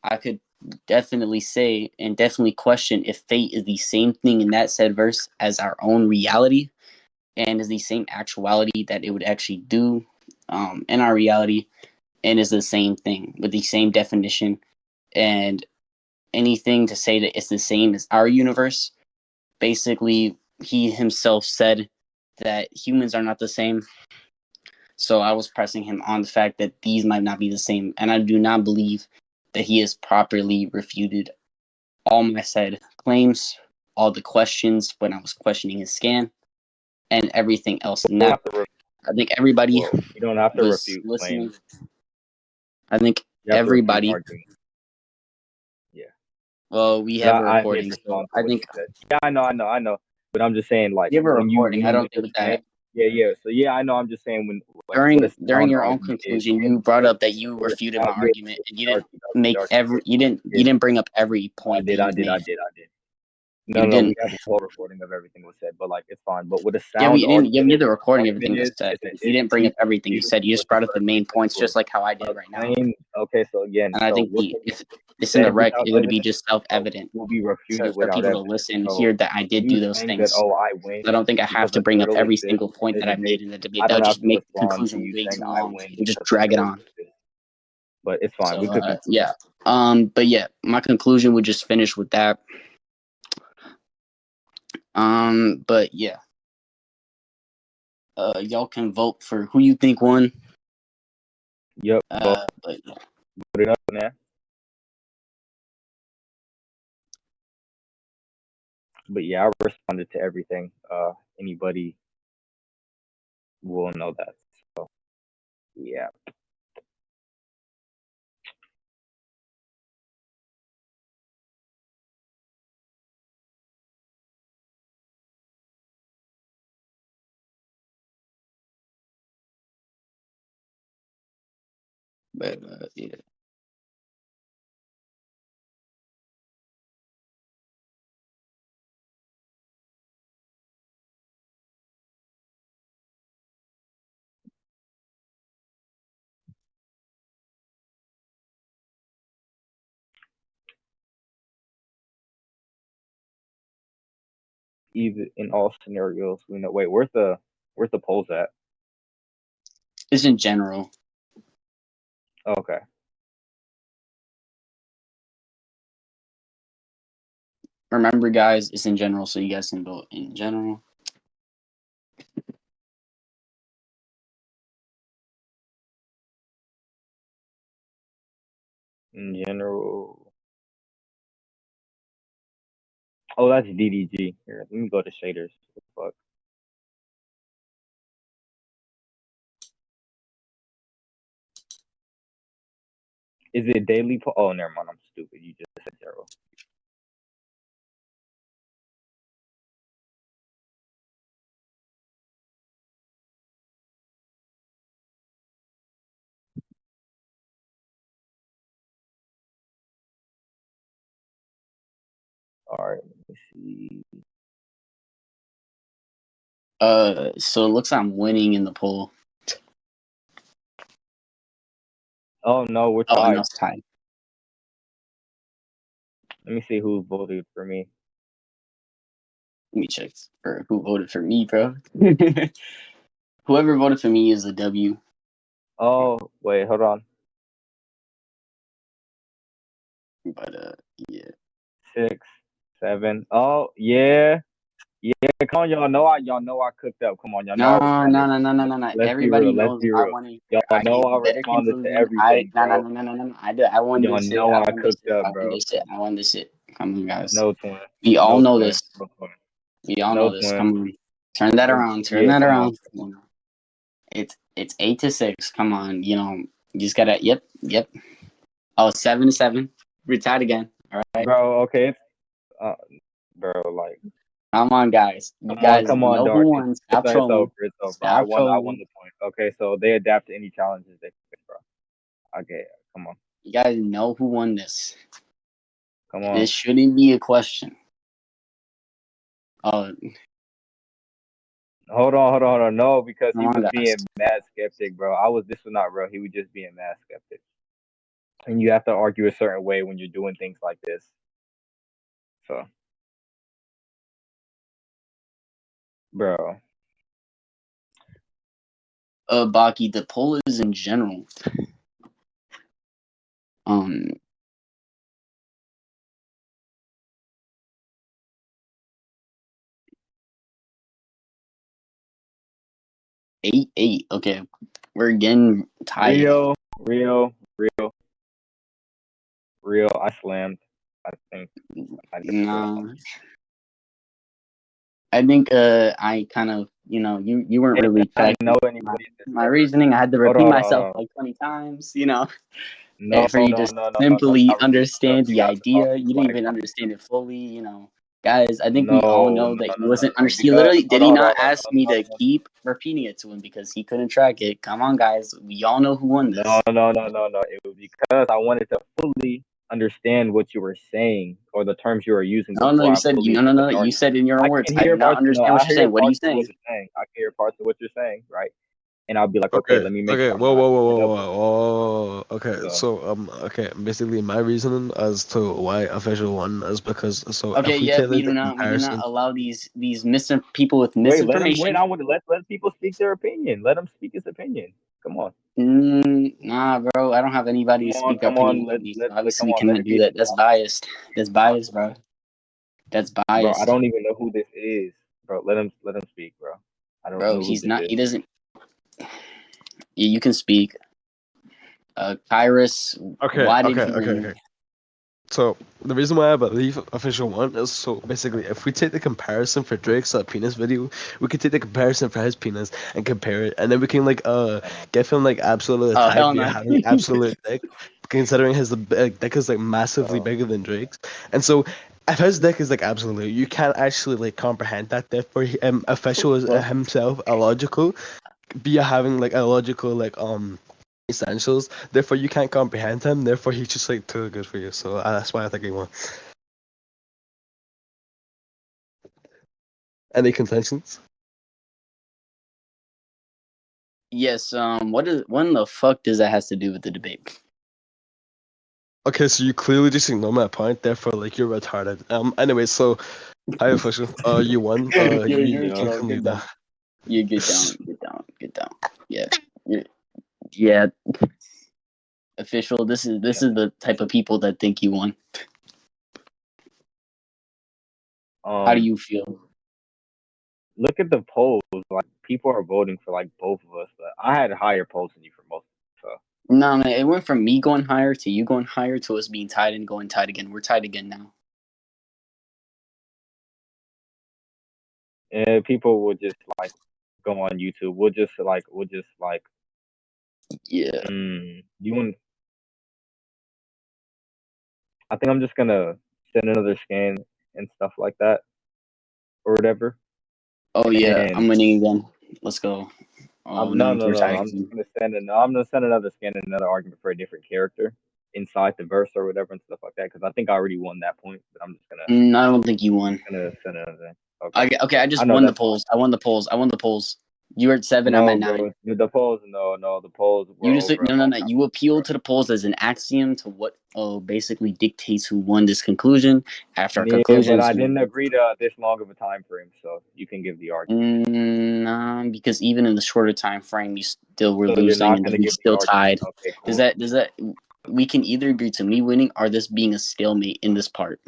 I could definitely say and definitely question if fate is the same thing in that said verse as our own reality, and is the same actuality that it would actually do in our reality, and is the same thing with the same definition. And anything to say that it's the same as our universe, basically, he himself said that humans are not the same. So I was pressing him on the fact that these might not be the same, and I do not believe that he has properly refuted all my said claims, all the questions when I was questioning his scan, and everything else. And that, I think everybody you don't have to was refute listening. claims. I think everybody. Yeah. Well, we have a recording, so I think. Yeah, I know. But I'm just saying, like, you have a recording. I don't think that. Yeah. So yeah, I know. I'm just saying when during your own conclusion, you brought up that you refuted my argument, and you didn't make you didn't bring up every point. I did. No, You no, we didn't. have a full recording of everything was said, but like it's fine. But with a Yeah, but sound you didn't. You argument have the recording of argument everything that's said. is an You didn't bring up everything you dispute said. You just with brought up the first main points, principles. just like how I did A right now. claim. Okay, so again, And I so think what if it's in the said rec, without it would be evidence just self-evident will be for refuted without people to evidence. listen, So hear that I did you do those saying that, things. oh, I win I don't think I have because to the bring up turtle every exists single point is that a I've debate. made in the debate. I That don't would have just to make the respond to conclusion you way saying too I long. win It would just because the drag it turtle on. exists. But it's fine. So We could conclude. yeah. But yeah, my conclusion would just finish with that. But yeah. Y'all can vote for who you think won. Yep. But yeah. Put it up, man. But yeah, I responded to everything. Anybody will know that. So yeah. But yeah. Either in all scenarios, we know. Wait, where's the polls at? It's in general. Okay. Remember, guys, it's in general, so you guys can vote in general. In general. Oh, that's DDG. Here, let me go to shaders. What the fuck? Is it daily poll? Oh, never mind. I'm stupid. You just said 0. All right. Let me see. So it looks like I'm winning in the poll. Oh no, we're Oh, tied. no, it's tied. Let me see who voted for me. Let me check for who voted for me, bro. Whoever voted for me is a W. Oh, wait, hold on. But yeah. 6, 7. Oh, yeah. Yeah, come on, y'all know I cooked up. Come on, y'all know I responded. No. Let's be Everybody real. Let's knows be I real. won it. Y'all I know gave I a better responded to conclusion. everything, bro. No. I won Y'all this shit. know I I won this cooked shit. up, I won bro. this shit. I won this shit. Come on, guys. No twin. We all No know twin. this. No twin. We all No know this. twin. Come on. Turn that around. Turn Yeah, that come around. on. It's 8-6. Come on. You just gotta. Yep. Oh, 7-7. We're tied again. All right. Bro, okay. Bro, like, Come on, guys. You guys come on, know who Dart. won. Stop It's trolling. over. It's over. I Stop won trolling. the point. Okay, so they adapt to any challenges they face, bro. Okay, come on. You guys know who won this. Come on. This shouldn't be a question. Oh, Hold on. No, because he come on, was guys. being mad skeptic, bro. This was not real. He was just being mad skeptic. And you have to argue a certain way when you're doing things like this. So, bro. Baki, the poll is in general. 8-8. Okay, we're again tied. Real. I slammed. I think. No. I think I kind of you weren't really I connecting. know anybody in this My server. reasoning, I had to repeat Hold myself on. like 20 times. No, For you to simply not understand you the have to talk idea. You didn't like even understand it fully. Guys, I think we all no, know that he no, wasn't no. He literally did he not ask me to No. keep repeating it to him because he couldn't track it. Come on, guys. We all know who won this. No. It was because I wanted to fully understand what you were saying or the terms you were using No, no, before you I said fully no, no, no. accept the You argument. said in your I own words. can I do hear not parts. No, understand what I you're hear saying. What are you parts of what saying? you're saying. I can hear parts of what you're saying, right? And I'll be like, okay, Okay, let me make okay, sure I'm whoa, not whoa, whoa, mixing whoa, it up whoa, with it. whoa, whoa. Okay, So, so okay, basically my reasoning as to why official won is because so Okay, if we yeah, take like the we do not comparison, allow these people with wait, let him wait. misinformation. Let people speak their opinion. Let him speak his opinion. Come on, Nah, bro, I don't have anybody to speak their come on. opinion for me, so Come obviously we on. Let cannot it do be that. That's biased. That's biased, bro. That's bro. I biased, don't even know who this is, bro. Let him speak, bro. I don't bro. know who He's this not. is. He doesn't. You can speak. Kyrus, okay, why did okay, he okay, win? okay. So the reason why I believe official one is so basically if we take the comparison for Drake's penis video, we could take the comparison for his penis and compare it, and then we can like give him like absolute Oh attack hell via no. having absolute dick, considering his dick is like massively Oh, bigger than Drake's, and so. If his dick is like absolute, you can't actually like comprehend that. Therefore, official is fuck. himself illogical via having like illogical like essentials. Therefore, you can't comprehend him. Therefore, he's just like too good for you. So that's why I think he won. Any contentions? Yes. What in the fuck does that has to do with the debate? Okay, so you clearly just ignore my point. Therefore, like you're retarded. Anyway, so hi official. You won. You can come leave now. You get down. Get down. Yeah. Yeah. Official. This is the type of people that think you won. How do you feel? Look at the polls. Like people are voting for like both of us, but I had higher polls than you for most. So No, man, it went from me going higher to you going higher to us being tied and going tied again. We're tied again now. and people will just like go on YouTube. We'll just like Yeah. you want. I think I'm just gonna send another scan and stuff like that or whatever. Oh yeah, I'm And winning again. Let's go. Oh I'm no, we're tied I'm just again. gonna I'm gonna send another scan and another argument for a different character inside the verse or whatever and stuff like that because I think I already won that point. But I'm just I don't think you won. gonna send another thing. Okay. Okay, I I just know won the that's polls. I won the polls. I won the polls. You were at 7. I'm no, at 9. bro. The polls, no, the polls You were just over a no. long time You ago, bro. appeal to the polls as an axiom to what basically dictates who won this conclusion. After our Yeah, but conclusions, I didn't agree to this long of a time frame, so you can give the argument. nah, because even in the shorter time frame, you still were So you're losing not and gonna we give the still argument. tied. Okay, Does cool. that we can either agree to me winning or this being a stalemate in this part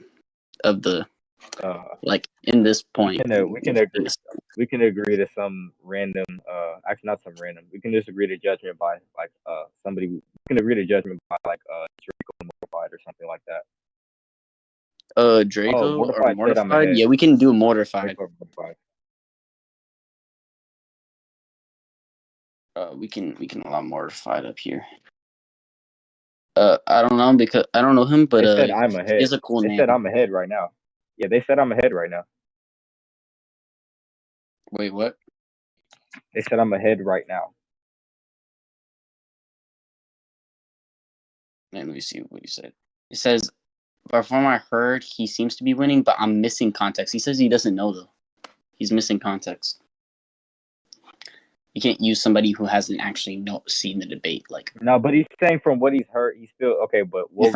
of the like in this point. We can agree to some random actually not some random. We can just agree to judgment by like somebody. We can agree to judgment by like Draco and Mortified or something like that. Oh, Draco or Mortified said I'm Mortified? ahead. Yeah, we can do Mortified. Draco or Mortified. We can allow Mortified up here. I don't know because I don't know him, but They said I'm he ahead. has a cool They name. said I'm ahead right now. Yeah, they said I'm ahead right now. Wait, what? They said I'm ahead right now. Let me see what he said. It says, but from what I heard, he seems to be winning, but I'm missing context. He says he doesn't know though. He's missing context. You can't use somebody who hasn't actually seen the debate. Like No, but he's saying from what he's heard, he's still okay. But what